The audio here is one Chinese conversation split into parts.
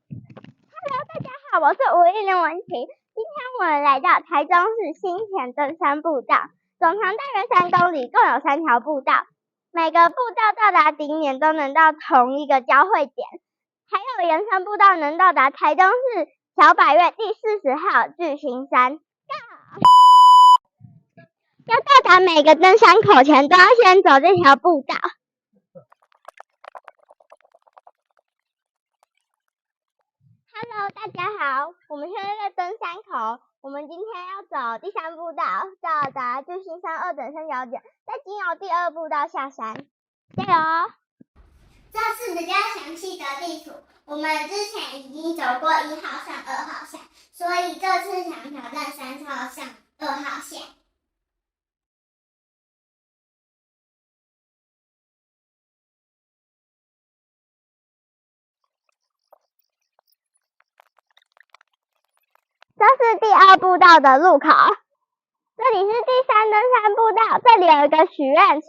大家好，我是51文琪。今天我们来到台中市新田登山步道，总长大约3公里，共有3条步道。每个步道到达顶点都能到同一个交汇点，还有延伸步道能到达台中市小百岳第40号巨型山。要到达每个登山口前，都要先走这条步道。Hello， 大家好，我们现在在登山口。我们今天要走第3步道，到达巨星山2等三角点，再经由第2步道下山。加油！这是比较详细的地图，我们之前已经走过1号线、2号线，所以这次想挑战3号线、2号线。这是第2步道的入口，这里是第3登山步道，这里有一个许愿池。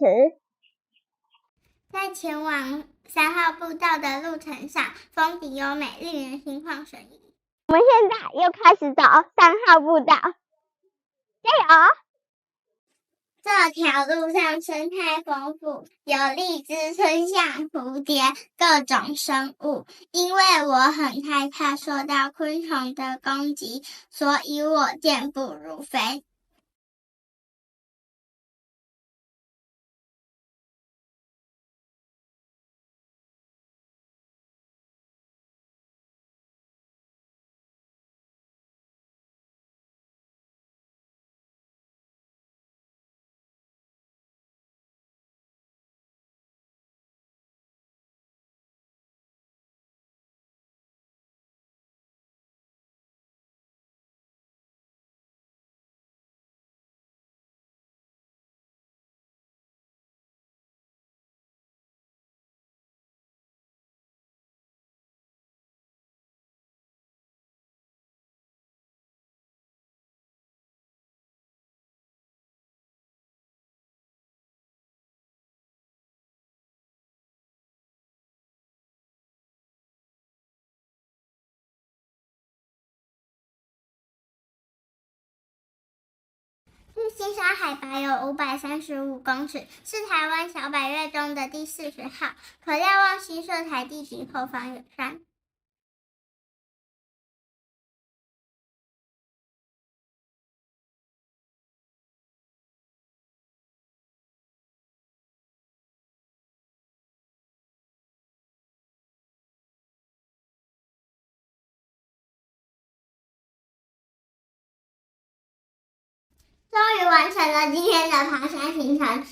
在前往3号步道的路程上，风景优美，令人心旷神怡。我们现在又开始走3号步道，加油！这条路上生态丰富，有荔枝、春象、蝴蝶，各种生物。因为我很害怕受到昆虫的攻击，所以我健步如飞。巨星山海拔有535公尺，是台湾小百岳中的第40号，可瞭望新社台地及后方远山。终于完成了今天的爬山行程，